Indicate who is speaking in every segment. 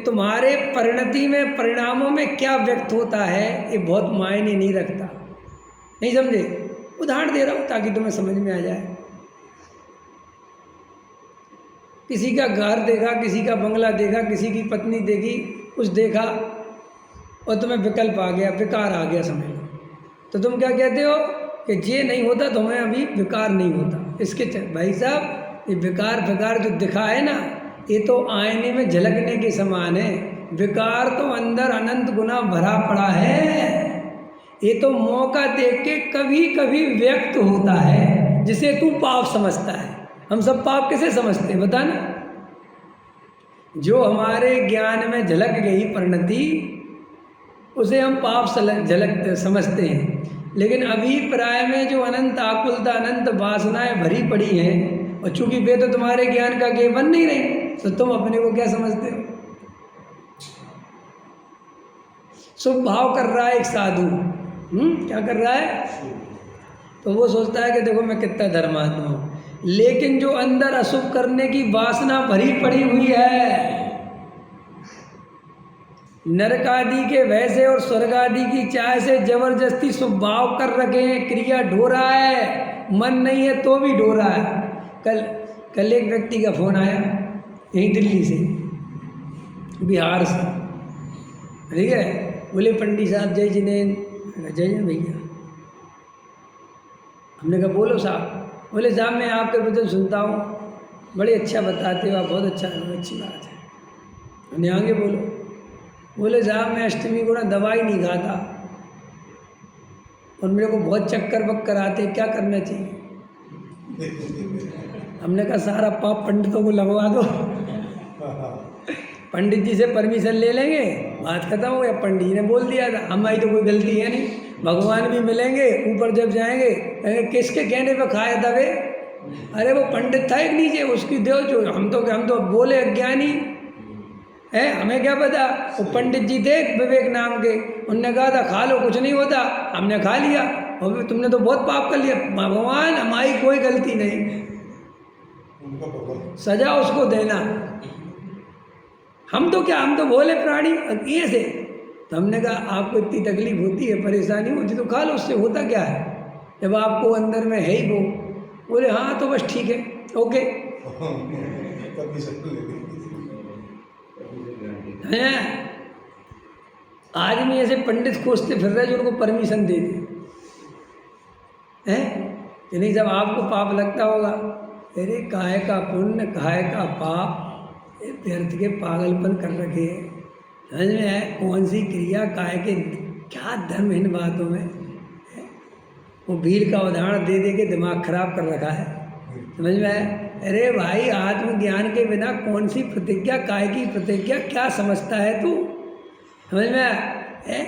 Speaker 1: तुम्हारे परिणति में, परिणामों में क्या व्यक्त होता है ये बहुत मायने नहीं रखता। नहीं समझे? उदाहरण दे रहा हूँ ताकि तुम्हें समझ में आ जाए। किसी का घर देखा, किसी का बंगला देखा, किसी की पत्नी देखी, कुछ देखा और तुम्हें विकल्प आ गया, विकार आ गया समझ लो, तो तुम क्या कहते हो कि ये नहीं होता तो हमें अभी विकार नहीं होता। इसके भाई साहब ये विकार जो दिखा है ना, ये तो आईने में झलकने के समान है। विकार तो अंदर अनंत गुना भरा पड़ा है। ये तो मौका देख के कभी कभी व्यक्त होता है, जिसे तू पाप समझता है। हम सब पाप कैसे समझते हैं बता ना? जो हमारे ज्ञान में झलक गई परिणति, उसे हम पाप झलक समझते हैं। लेकिन अभिप्राय में जो अनंत आकुलता, अनंत वासनाएं भरी पड़ी हैं, और चूंकि वे तो तुम्हारे ज्ञान का गेय बन नहीं रही, तो तुम अपने को क्या समझते हो? शुभ भाव कर रहा है एक साधु, क्या कर रहा है? तो वो सोचता है कि देखो मैं कितना धर्मात्मा हूँ, लेकिन जो अंदर अशुभ करने की वासना भरी पड़ी हुई है, नरक आदि के भय से और स्वर्ग आदि की चाह से जबरदस्ती शुभ भाव कर रखे हैं, क्रिया ढो रहा है, मन नहीं है तो भी ढो रहा है। कल एक व्यक्ति का फोन आया यहीं दिल्ली से, बिहार से, ठीक है। बोले पंडित साहब जय जिनेन्द्र। जय जय भैया। हमने कहा बोलो साहब। बोले साहब मैं आपके वचन सुनता हूँ, बड़े अच्छा बताते हो आप, बहुत अच्छा है, अच्छी बात है। हमने आगे बोलो। बोले साहब मैं अष्टमी को ना दवाई नहीं खाता और मेरे को बहुत चक्कर बक्कर आते, क्या करना चाहिए? हमने कहा सारा पाप पंडितों को लगवा दो। पंडित जी से परमिशन ले लेंगे, बात खत्म हो गया। पंडित जी ने बोल दिया था, हमारी तो कोई गलती है नहीं। भगवान भी मिलेंगे, ऊपर जब जाएंगे कहेंगे किसके कहने पे खाया था वे? अरे वो पंडित था एक नीचे, उसकी देव जो हम तो बोले अज्ञानी है, हमें क्या पता। वो पंडित जी थे विवेक नाम के, उनने कहा था खा लो कुछ नहीं होता, हमने खा लिया और तुमने तो बहुत पाप कर लिया। भगवान हमारी कोई गलती नहीं, सजा उसको देना। हम तो क्या, हम तो बोले प्राणी ये से। तो हमने कहा आपको इतनी तकलीफ होती है, परेशानी होती, तो खा लो, उससे होता क्या है जब आपको अंदर में है ही वो। बोले हाँ तो बस ठीक है, ओके है। आदमी ऐसे पंडित खोजते फिर रहे जो उनको परमिशन दे दे, हैं कि नहीं। जब आपको पाप लगता होगा, अरे काहे का पुण्य काहे का पाप, व्यर्थ के पागलपन कर रखे हैं, समझ में है? कौन सी क्रिया काहे के, क्या धर्म इन बातों में। वो भीड़ का उदाहरण दे दे के दिमाग खराब कर रखा है, समझ में है? अरे भाई आत्मज्ञान के बिना कौन सी प्रतिज्ञा, काहे की प्रतिज्ञा, क्या समझता है तू? समझ में है?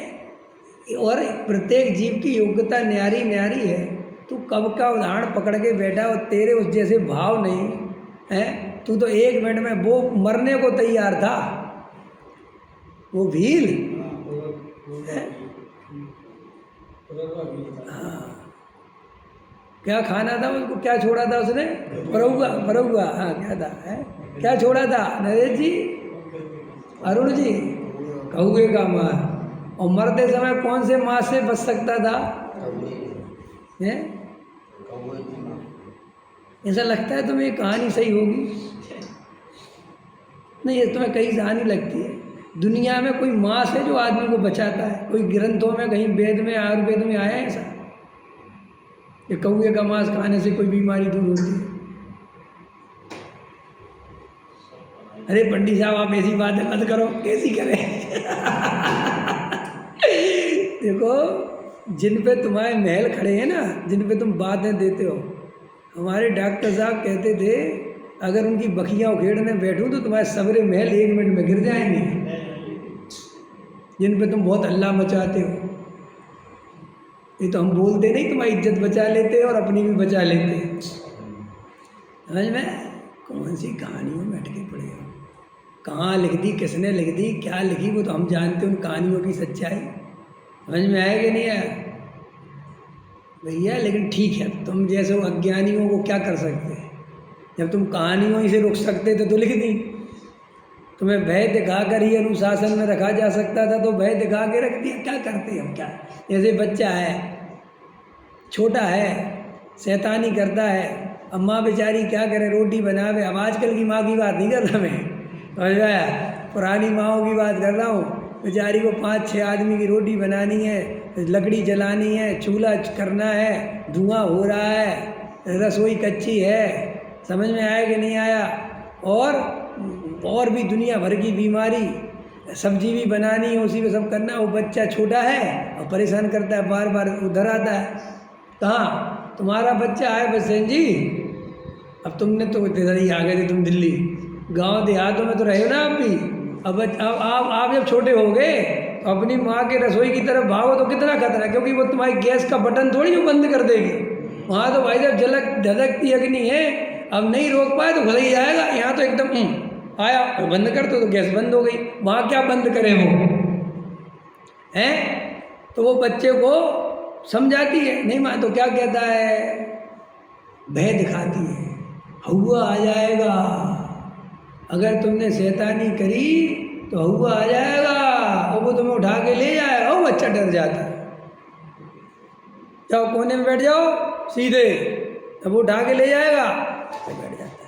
Speaker 1: और प्रत्येक जीव की योग्यता न्यारी न्यारी है। तू कब का उदाहरण पकड़ के बैठा और तेरे उस जैसे भाव नहीं है। तू तो एक मिनट में वो मरने को तैयार था, वो भील। हाँ क्या खाना था उसको, क्या छोड़ा था उसने? फरौगा, हाँ क्या था है? क्या छोड़ा था नरेश जी, अरुण जी? कौवे का मार। और मरते समय कौन से माँ से बच सकता था? ऐसा लगता है तुम्हें कहानी सही होगी? नहीं, ये तुम्हें कहीं कहानी लगती है। दुनिया में कोई मांस है जो आदमी को बचाता है? कोई ग्रंथों में, कहीं वेद में, आयुर्वेद में आया है ऐसा कि कौवे का मांस खाने से कोई बीमारी दूर होती है? अरे पंडित साहब आप ऐसी बातें मत करो, कैसी करें? देखो जिन पे तुम्हारे महल खड़े हैं ना, जिन पे तुम बातें देते हो, हमारे डॉक्टर साहब कहते थे अगर उनकी बखियाँ उखेड़ने बैठूं तो तुम्हारे सबरे महल 1 मिनट में गिर जाएंगे। जिन पे तुम बहुत हल्ला मचाते हो, ये तो हम बोलते नहीं, तुम्हारी इज्जत बचा लेते और अपनी भी बचा लेते। समझ में? कौन सी कहानियों में अटके पड़े हो? कहाँ लिख दी, किसने लिख दी, क्या लिखी, वो तो हम जानते हैं उन कहानियों की सच्चाई। समझ में आया कि नहीं आया भैया? लेकिन ठीक है, तुम जैसे अज्ञानियों को क्या कर सकते हैं? जब तुम कहानियों ही से रोक सकते थे तो लिख दी, तुम्हें भय दिखाकर ही अनुशासन में रखा जा सकता था, तो भय दिखा के रख दिया। क्या करते हम क्या? जैसे बच्चा है, छोटा है, शैतानी करता है, अब माँ बेचारी क्या करे, रोटी बनावे। अब आजकल की माँ की बात नहीं कर रहा मैं, समझ में आया? पुरानी माँओं की बात कर रहा हूँ। बेचारी को 5-6 आदमी की रोटी बनानी है, लकड़ी जलानी है, चूल्हा करना है, धुआं हो रहा है, रसोई कच्ची है, समझ में आया कि नहीं आया? और भी दुनिया भर की बीमारी, सब्जी भी बनानी है, उसी में सब करना है। वो बच्चा छोटा है और परेशान करता है, बार बार उधर आता है। कहाँ तुम्हारा बच्चा है बसेन जी? अब तुमने तो इधर ही आ गए थे, तुम दिल्ली, गांव देहातों में तो रहे हो ना आप भी। अब आप जब छोटे हो गए तो अपनी माँ के रसोई की तरफ भागो तो कितना खतरा, क्योंकि वो तुम्हारी गैस का बटन थोड़ी जो बंद कर देगी। वहाँ तो भाई साहब झलक धधकती अग्नि है, अब नहीं रोक पाए तो खुल ही जाएगा। यहाँ तो एकदम आया बंद कर तो गैस बंद हो गई। वहाँ क्या बंद करे वो हैं? तो वो बच्चे को समझाती है, नहीं माँ तो क्या कहता है, भय दिखाती है, हुआ आ जाएगा, अगर तुमने शैतानी करी तो हुआ आ जाएगा और वो तुम्हें उठा के ले जाएगा। वो बच्चा डर जाता है, जाओ कोने में बैठ जाओ सीधे, अब वो उठा के ले जाएगा तो बैठ जाता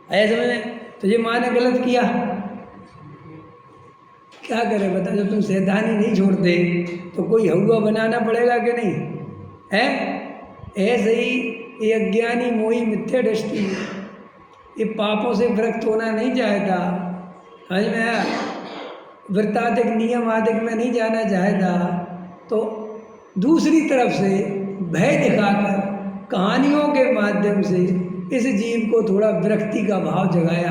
Speaker 1: है। ऐसे में तो ये माँ ने गलत किया, क्या करे बता? जब तुम शैतानी नहीं छोड़ते तो कोई हुआ बनाना पड़ेगा कि नहीं है? ऐसे ही ये अज्ञानी मोही मिथ्या दृष्टि, ये पापों से विरक्त होना नहीं चाहता, समझ में आया? वृत्ताधिक नियम आदिक में नहीं जाना चाहता, तो दूसरी तरफ से भय दिखाकर कहानियों के माध्यम से इस जीव को थोड़ा विरक्ति का भाव जगाया,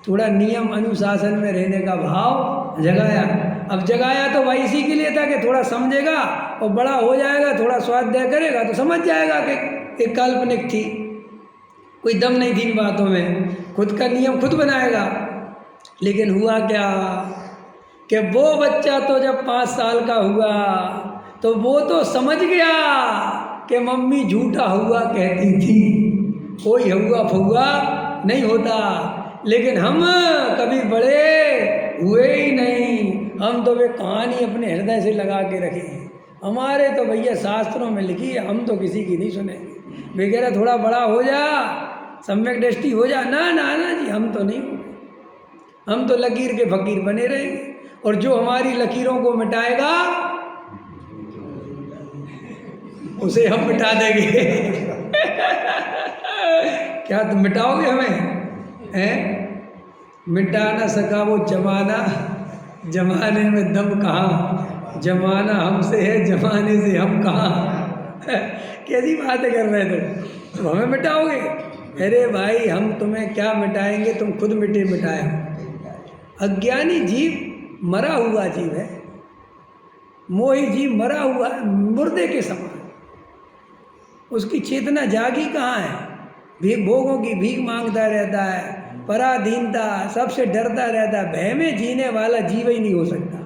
Speaker 1: थोड़ा नियम अनुशासन में रहने का भाव जगाया। अब जगाया तो भाई इसी के लिए था कि थोड़ा समझेगा और बड़ा हो जाएगा, थोड़ा स्वाध्याय करेगा तो समझ जाएगा कि एक काल्पनिक थी, कोई दम नहीं थी इन बातों में, खुद का नियम खुद बनाएगा। लेकिन हुआ क्या कि वो बच्चा तो जब 5 साल का हुआ तो वो तो समझ गया कि मम्मी झूठा हुआ कहती थी, कोई हुआ फुआ नहीं होता। लेकिन हम कभी बड़े हुए ही नहीं, हम तो वे कहानी अपने हृदय से लगा के रखे हैं। हमारे तो भैया शास्त्रों में लिखी है, हम तो किसी की नहीं सुनेंगे। वगैरह थोड़ा बड़ा हो जा, सम्यक दृष्टि हो जा, ना ना ना जी, हम तो नहीं होंगे, हम तो लकीर के फकीर बने रहेंगे। और जो हमारी लकीरों को मिटाएगा उसे हम मिटा देंगे। क्या तुम मिटाओगे हमें? हैं? मिटा ना सका वो जमाना, जमाने में दम कहाँ, जमाना हमसे है, जमाने से हम कहाँ। कैसी बातें कर रहे थे? तुम हमें मिटाओगे? अरे भाई हम तुम्हें क्या मिटाएंगे, तुम खुद मिटाए। अज्ञानी जीव मरा हुआ जीव है, मोही जीव मरा हुआ मुर्दे के समान, उसकी चेतना जागी कहाँ है? भीख भोगों की भीख मांगता रहता है, पराधीनता, सबसे डरता रहता है। भय में जीने वाला जीव ही नहीं हो सकता।